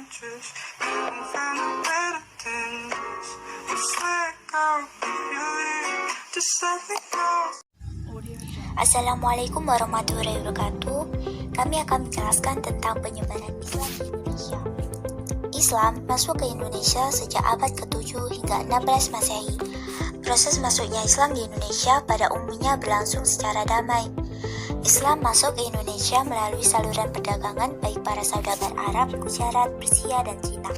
just couldn't find a better than this. Just let go if you leave. Just let me go. Assalamualaikum warahmatullahi wabarakatuh. Kami akan menjelaskan tentang penyebaran Islam di Indonesia. Islam masuk ke Indonesia sejak abad ke-7 hingga 16 Masehi. Proses masuknya Islam di Indonesia pada umumnya berlangsung secara damai. Islam masuk ke Indonesia melalui saluran perdagangan baik para saudagar Arab, Gujarat, Persia, dan Cina.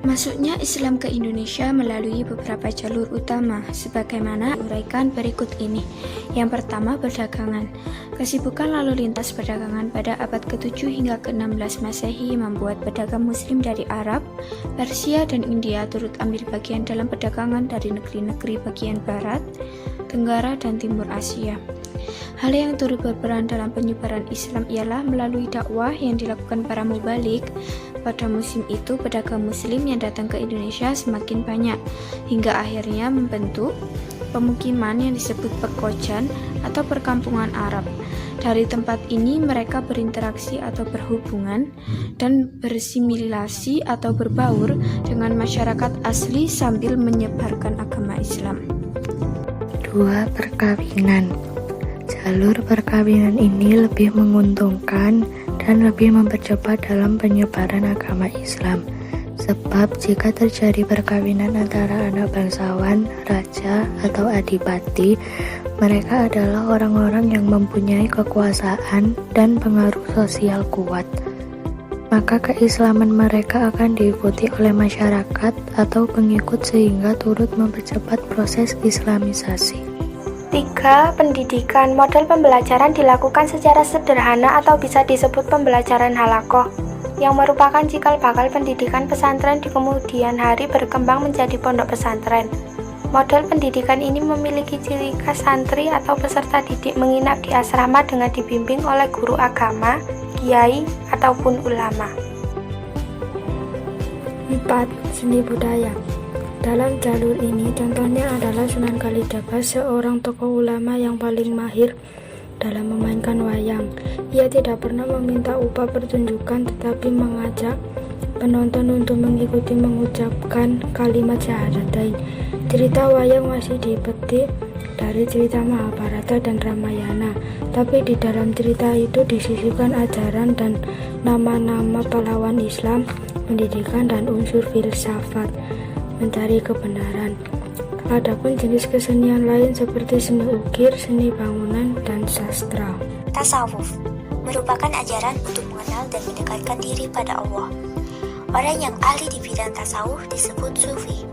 Masuknya Islam ke Indonesia melalui beberapa jalur utama, sebagaimana uraikan berikut ini. Yang pertama, perdagangan. Kesibukan lalu lintas perdagangan pada abad ke-7 hingga ke-16 Masehi membuat pedagang Muslim dari Arab, Persia, dan India turut ambil bagian dalam perdagangan dari negeri-negeri bagian Barat, Tenggara, dan Timur Asia. Hal yang turut berperan dalam penyebaran Islam ialah melalui dakwah yang dilakukan para mubalik. Pada musim itu, pedagang Muslim yang datang ke Indonesia semakin banyak, hingga akhirnya membentuk pemukiman yang disebut pekojan atau perkampungan Arab. Dari tempat ini mereka berinteraksi atau berhubungan dan bersimilasi atau berbaur dengan masyarakat asli sambil menyebarkan agama Islam. 2. Perkawinan. Jalur perkawinan ini lebih menguntungkan dan lebih mempercepat dalam penyebaran agama Islam. Sebab jika terjadi perkawinan antara anak bangsawan, raja, atau adipati, mereka adalah orang-orang yang mempunyai kekuasaan dan pengaruh sosial kuat. Maka keislaman mereka akan diikuti oleh masyarakat atau pengikut sehingga turut mempercepat proses islamisasi. 3. Pendidikan. Model pembelajaran dilakukan secara sederhana atau bisa disebut pembelajaran halakoh, yang merupakan cikal bakal pendidikan pesantren di kemudian hari berkembang menjadi pondok pesantren. Model pendidikan ini memiliki ciri khas santri atau peserta didik menginap di asrama dengan dibimbing oleh guru agama, kiai, ataupun ulama. 4. Seni budaya. Dalam jalur ini contohnya adalah Sunan Kalijaga, seorang tokoh ulama yang paling mahir dalam memainkan wayang. Ia tidak pernah meminta upah pertunjukan tetapi mengajak penonton untuk mengikuti mengucapkan kalimat syahadatain. Cerita wayang masih dipetik dari cerita Mahabharata dan Ramayana, tapi di dalam cerita itu disisipkan ajaran dan nama-nama pahlawan Islam, pendidikan, dan unsur filsafat mencari kebenaran. Adapun jenis kesenian lain seperti seni ukir, seni bangunan, dan sastra. Tasawuf merupakan ajaran untuk mengenal dan mendekatkan diri pada Allah. Orang yang ahli di bidang tasawuf disebut sufi.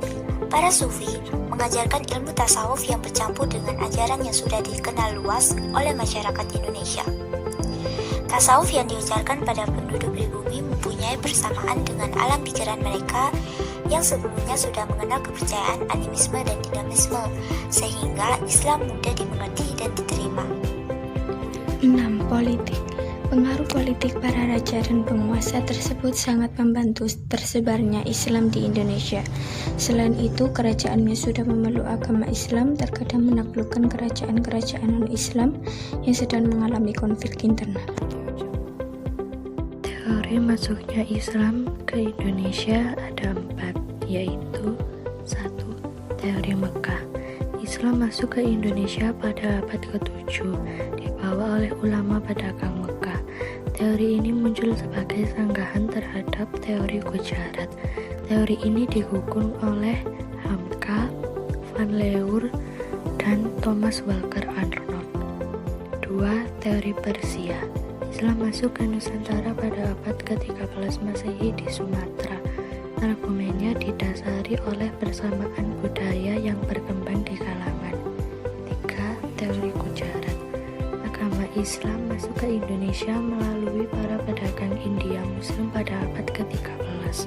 Para sufi mengajarkan ilmu tasawuf yang bercampur dengan ajaran yang sudah dikenal luas oleh masyarakat Indonesia. Tasawuf yang diujarkan pada penduduk pribumi mempunyai persamaan dengan alam pikiran mereka yang sebelumnya sudah mengenal kepercayaan animisme dan dinamisme, sehingga Islam mudah dimengerti dan diterima. 6. Politik. Pengaruh politik para raja dan penguasa tersebut sangat membantu tersebarnya Islam di Indonesia. Selain itu, kerajaan yang sudah memeluk agama Islam terkadang menaklukkan kerajaan-kerajaan non-Islam yang sedang mengalami konflik internal. Teori masuknya Islam ke Indonesia ada 4, yaitu 1. Teori Mekah. Islam masuk ke Indonesia pada abad ke-7, dibawa oleh ulama pedagang Mekah. Teori ini muncul sebagai sanggahan terhadap teori Gujarat. Teori ini didukung oleh Hamka, Van Leur, dan Thomas Walker Arnold. 2. Teori Persia. Islam masuk ke Nusantara pada abad ke-13 Masehi di Sumatera. Argumennya didasari oleh persamaan budaya yang berkembang di kalangan. 3. Teori Gujarat. Agama Islam masuk ke Indonesia melalui para pedagang India Muslim pada abad ke-13.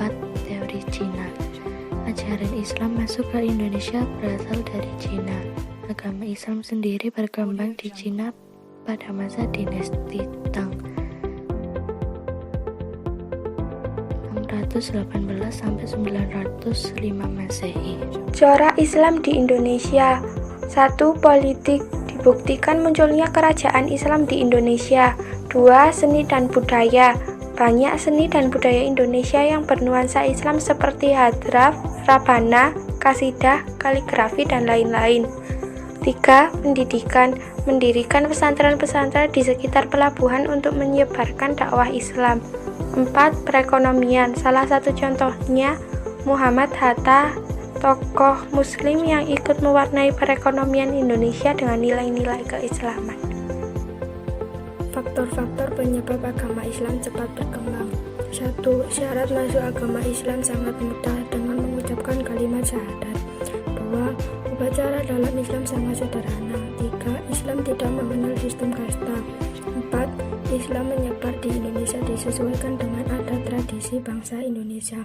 4. Teori Cina. Ajaran Islam masuk ke Indonesia berasal dari Cina. Agama Islam sendiri berkembang di Cina pada masa dinasti Tang 618-905 Masehi. Corak Islam di Indonesia. 1. Politik. Dibuktikan munculnya kerajaan Islam di Indonesia. 2. Seni dan budaya. Banyak seni dan budaya Indonesia yang bernuansa Islam seperti hadrah, rabana, kasidah, kaligrafi, dan lain-lain. 3. Pendidikan. Mendirikan pesantren-pesantren di sekitar pelabuhan untuk menyebarkan dakwah Islam. 4. Perekonomian. Salah satu contohnya Muhammad Hatta, tokoh muslim yang ikut mewarnai perekonomian Indonesia dengan nilai-nilai keislaman. Faktor-faktor penyebab agama Islam cepat berkembang. 1. Syarat masuk agama Islam sangat mudah dengan mengucapkan kalimat syahadat. 2. Upacara dalam Islam sangat sederhana. 3. Islam tidak mengenal sistem kasta. 4. Islam menyebar di Indonesia disesuaikan dengan adat tradisi bangsa Indonesia.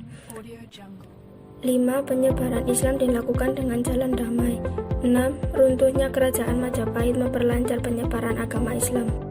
5. Penyebaran Islam dilakukan dengan jalan damai. 6. Runtuhnya kerajaan Majapahit memperlancar penyebaran agama Islam.